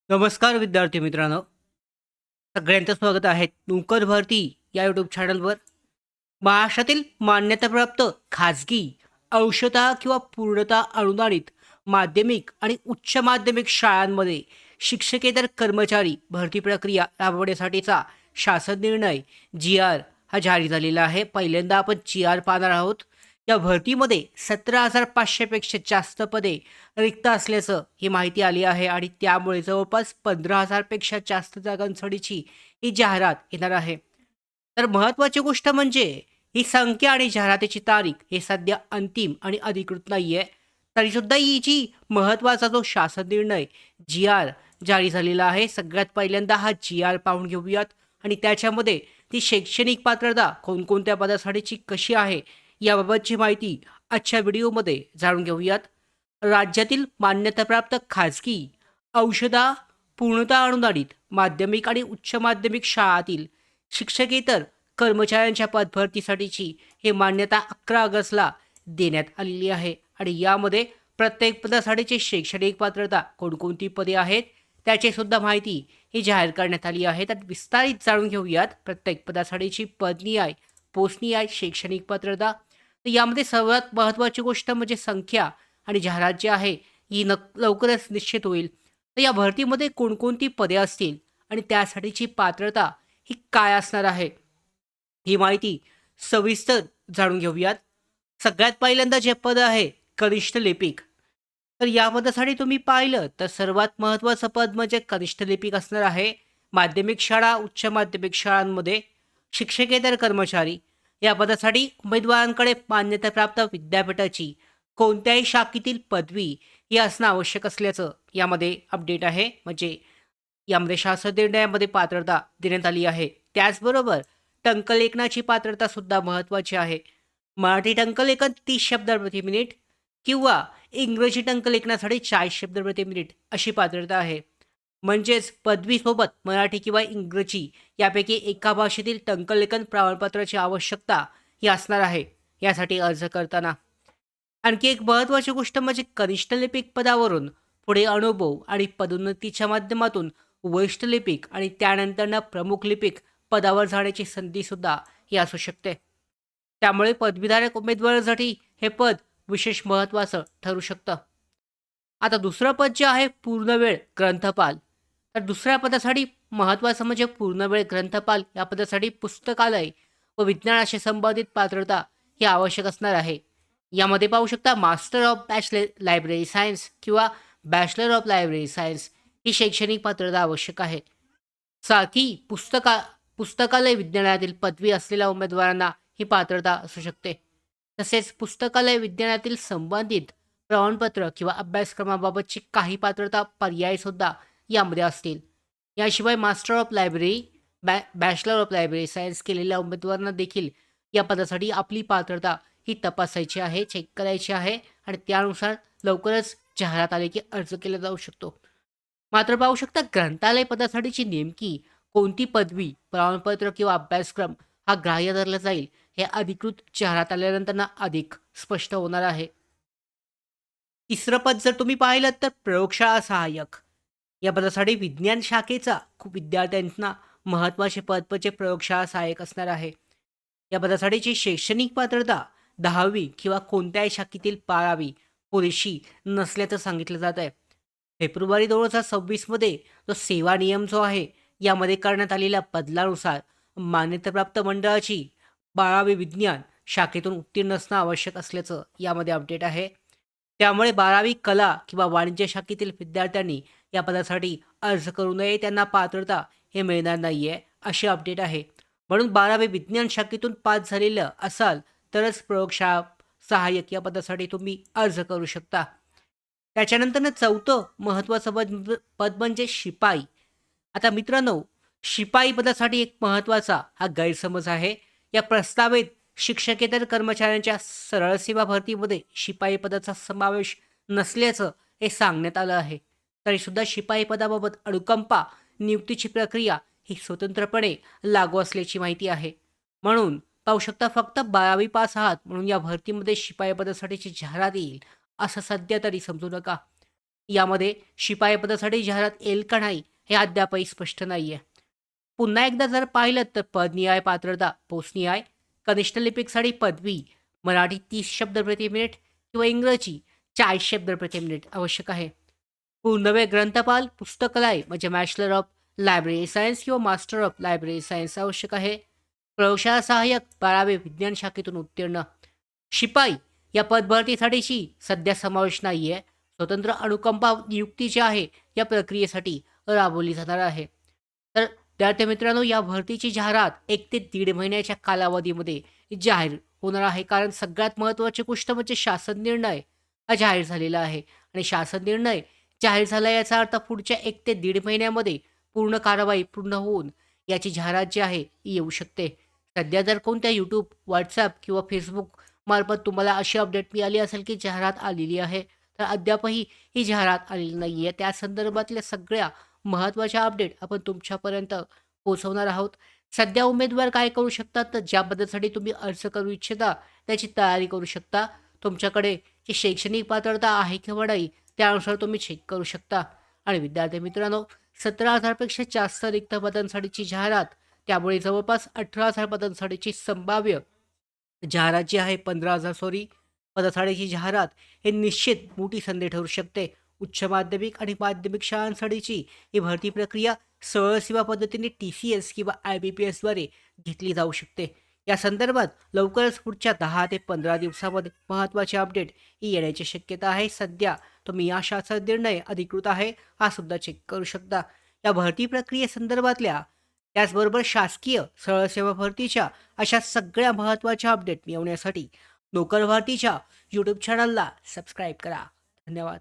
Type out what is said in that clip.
नमस्कार विद्यार्थी मित्रांनो, सगळ्यांचं स्वागत आहे नोकर भरती या यूट्यूब चॅनलवर. महाराष्ट्रातील मान्यताप्राप्त खाजगी अंशतः किंवा पूर्णतः अनुदानित माध्यमिक आणि उच्च माध्यमिक शाळांमध्ये शिक्षकेतर कर्मचारी भरती प्रक्रिया राबवण्यासाठीचा शासन निर्णय जी आर हा जारी झालेला आहे. पहिल्यांदा आपण जी आर पाहणार आहोत. या भरतीमध्ये 17,500पेक्षा जास्त पदे रिक्त असल्याचं ही माहिती आली आहे आणि त्यामुळे जवळपास 15,000पेक्षा जास्त जागांसाठीची ही जाहिरात येणार आहे. तर महत्त्वाची गोष्ट म्हणजे ही संख्या आणि जाहिरातीची तारीख हे सध्या अंतिम आणि अधिकृत नाही आहे. तरीसुद्धा ही जी महत्त्वाचा जो शासन निर्णय जी-आर जारी झालेला आहे, सगळ्यात पहिल्यांदा हा जी-आर पाहून घेऊयात आणि त्याच्यामध्ये ती शैक्षणिक पात्रता कोणकोणत्या पदासाठीची कशी आहे याबाबतची माहिती आजच्या व्हिडिओमध्ये जाणून घेऊयात. राज्यातील मान्यताप्राप्त खाजगी औषधा पूर्णतः अनुदानित माध्यमिक आणि उच्च माध्यमिक शाळातील शिक्षकेतर कर्मचाऱ्यांच्या पदभरतीसाठीची ही मान्यता 11 ऑगस्टला देण्यात आलेली आहे आणि यामध्ये प्रत्येक पदासाठीची शैक्षणिक पात्रता कोणकोणती पदे आहेत त्याची सुद्धा माहिती ही जाहीर करण्यात आली आहे. तर विस्तारित जाणून घेऊयात प्रत्येक पदासाठीची पदनिहाय पोस्टनिहाय शैक्षणिक पात्रता. तर यामध्ये सर्वात महत्त्वाची गोष्ट म्हणजे संख्या आणि जाहिरात जी आहे ही लवकरच निश्चित होईल. तर या भरतीमध्ये कोणकोणती पदे असतील आणि त्यासाठीची पात्रता ही काय असणार आहे, ही माहिती सविस्तर जाणून घेऊयात. सगळ्यात पहिल्यांदा जे पद आहे कनिष्ठ लिपिक. तर या पदासाठी तुम्ही पाहिलं तर सर्वात महत्त्वाचं पद म्हणजे कनिष्ठ लिपिक असणार आहे. माध्यमिक शाळा, उच्च माध्यमिक शाळांमध्ये शिक्षकेतर कर्मचारी या पदासाठी उमेदवारांकडे मान्यताप्राप्त विद्यापीठाची कोणत्याही शाखेतील पदवी ही असणं आवश्यक असल्याचं यामध्ये अपडेट आहे. म्हणजे यामध्ये शासन निर्णयामध्ये पात्रता देण्यात आली आहे. त्याचबरोबर टंकलेखनाची पात्रता सुद्धा महत्त्वाची आहे. मराठी टंकलेखन 30 शब्द प्रति मिनिट किंवा इंग्रजी टंकलेखनासाठी 40 शब्द प्रति मिनिट अशी पात्रता आहे. म्हणजेच पदवीसोबत मराठी किंवा इंग्रजी यापैकी एका भाषेतील टंकलेखन प्रमाणपत्राची आवश्यकता ही असणार आहे यासाठी अर्ज करताना. आणखी एक महत्त्वाची गोष्ट म्हणजे कनिष्ठ लिपिक पदावरून पुढे अनुभव आणि पदोन्नतीच्या माध्यमातून वरिष्ठ लिपिक आणि त्यानंतरनं प्रमुख लिपिक पदावर जाण्याची संधीसुद्धा ही असू शकते. त्यामुळे पदवीधारक उमेदवारासाठी हे पद विशेष महत्त्वाचं ठरू शकतं. आता दुसरं पद जे आहे पूर्णवेळ ग्रंथपाल. तर दुसऱ्या पदासाठी महत्त्वाचं म्हणजे पूर्णवेळ ग्रंथपाल या पदासाठी पुस्तकालय व विज्ञानाशी संबंधित पात्रता ही आवश्यक असणार आहे. यामध्ये पाहू शकता master of bachelor library science किंवा बॅचलर ऑफ लायब्ररी सायन्स ही शैक्षणिक पात्रता आवश्यक आहे. सारखी पुस्तकालय विज्ञानातील पदवी असलेल्या उमेदवारांना ही पात्रता असू शकते. तसेच पुस्तकालय विज्ञानातील संबंधित प्रमाणपत्र किंवा अभ्यासक्रमाबाबतची काही पात्रता पर्यायसुद्धा यामध्ये असतील. याशिवाय master of library bachelor of library science केलेल्या उमेदवारांना देखील या पदासाठी आपली पात्रता ही तपासायची आहे, चेक करायची आहे आणि त्यानुसार लवकरच जाहिरात आली की अर्ज केला जाऊ शकतो. मात्र पाहू शकता ग्रंथालय पदासाठीची नेमकी कोणती पदवी, प्रमाणपत्र किंवा अभ्यासक्रम हा ग्राह्य धरला जाईल हे अधिकृत जाहिरात आल्यानंतर ना अधिक स्पष्ट होणार आहे. तिसरं पद जर तुम्ही पाहिलं तर प्रयोगशाळा सहाय्यक. या पदासाठी विज्ञान शाखेचा खूप विद्यार्थ्यांना महत्त्वाचे पद म्हणजे प्रयोगशाळा सहाय्यक असणार आहे. या पदासाठीची शैक्षणिक पात्रता 10वी किंवा कोणत्याही शाखेतील 12वी पुरेशी नसल्याचं सांगितलं जात आहे. फेब्रुवारी 2026 मध्ये जो सेवा नियम जो आहे यामध्ये करण्यात आलेल्या बदलानुसार मान्यताप्राप्त मंडळाची 12वी विज्ञान शाखेतून उत्तीर्ण असणं आवश्यक असल्याचं यामध्ये अपडेट आहे. त्यामुळे 12वी कला किंवा वाणिज्य शाखेतील विद्यार्थ्यांनी या पदासाठी अर्ज करू नये, त्यांना पात्रता हे मिळणार नाही आहे अशी अपडेट आहे. म्हणून 12वी विज्ञान शाखेतून पास झालेलं असाल तरच प्रयोगशाळा सहाय्यक या पदासाठी तुम्ही अर्ज करू शकता. त्याच्यानंतरनं चौथं महत्त्वाचं पद म्हणजे शिपाई. आता मित्रांनो, शिपाई पदासाठी एक महत्त्वाचा हा गैरसमज आहे. या प्रस्तावित शिक्षकेतर कर्मचाऱ्यांच्या सरळ सेवा भरतीमध्ये शिपाई पदाचा समावेश नसल्याचं हे सांगण्यात आलं आहे. तरीसुद्धा शिपाई पदाबाबत अनुकंपा नियुक्तीची प्रक्रिया ही स्वतंत्रपणे लागू असल्याची माहिती आहे. म्हणून पाहू शकता फक्त 12वी पास आहात म्हणून या भरतीमध्ये शिपाई पदासाठीची जाहिरात येईल असं सध्या तरी समजू नका. यामध्ये शिपाई पदासाठी जाहिरात येईल का नाही हे अद्यापही स्पष्ट नाही आहे. पुन्हा एकदा जर पाहिलं तर पदनिहाय पात्रता, पोस्टनिहाय, कनिष्ठ लिपिकसाठी पदवी, मराठी 30 शब्द प्रति मिनिट किंवा इंग्रजी 40 शब्द प्रति मिनिट आवश्यक आहे. पूर्णवेळ ग्रंथपाल, पुस्तकालय म्हणजे बॅचलर ऑफ लायब्ररी सायन्स किंवा मास्टर ऑफ लायब्ररी सायन्स आवश्यक आहे. प्रयोगशाळा सहाय्यक 12वे विज्ञान शाखेतून उत्तीर्ण. शिपाई या पदभरतीसाठीची सध्या समावेश नाही आहे. स्वतंत्र अनुकंपा नियुक्ती जी आहे या प्रक्रियेसाठी राबवली जाणार आहे. तर विद्यार्थी मित्रांनो, या भरतीची जाहिरात 1 ते 1.5 महिन्याच्या कालावधीमध्ये जाहीर होणार आहे. कारण सगळ्यात महत्त्वाची गोष्ट म्हणजे शासन निर्णय हा जाहीर झालेला आहे आणि शासन निर्णय जाहीर झाला याचा अर्थ पुढच्या 1 ते 1.5 महिन्यामध्ये पूर्ण कारवाई पूर्ण होऊन याची जाहिरात जी आहे ती येऊ शकते. सध्या जर कोणत्या YouTube, WhatsApp किंवा Facebook मार्फत तुम्हाला अशी अपडेट मिळाली असेल की जाहिरात आलेली आहे, तर अद्यापही ही जाहिरात आलेली नाही आहे. त्या संदर्भातल्या सगळ्या महत्त्वाच्या अपडेट आपण तुमच्यापर्यंत पोहोचवणार आहोत. सध्या उमेदवार काय करू शकतात, तर ज्या पदासाठी तुम्ही अर्ज करू इच्छिता त्याची तयारी करू शकता. तुमच्याकडे जी शैक्षणिक पात्रता आहे किंवा नाही त्यानुसार तुम्ही चेक करू शकता. आणि विद्यार्थी मित्रांनो, 17,000 पेक्षा जास्त रिक्त पदांसाठीची जाहिरात, त्यामुळे जवळपास 18,000 पदांसाठीची संभाव्य जाहिरात जी आहे 15,000 पदासाठीची जाहिरात हे निश्चित मोठी संधी ठरू शकते. उच्च माध्यमिक आणि माध्यमिक शाळांसाठीची ही भरती प्रक्रिया सरळ सेवा पद्धतीने TCS किंवा IBPSद्वारे घेतली जाऊ शकते. या संदर्भात लवकरच पुढच्या 10 ते 15 दिवसामध्ये महत्त्वाचे अपडेट ही येण्याची शक्यता आहे. सध्या तुम्ही या शासन निर्णय अधिकृत आहे हा सुद्धा चेक करू शकता. या भरती प्रक्रियेसंदर्भातल्या त्याचबरोबर शासकीय सरळ सेवा भरतीच्या अशा सगळ्या महत्त्वाच्या अपडेट मिळवण्यासाठी नोकर भारतीच्या यूट्यूब चॅनलला सबस्क्राईब करा. धन्यवाद.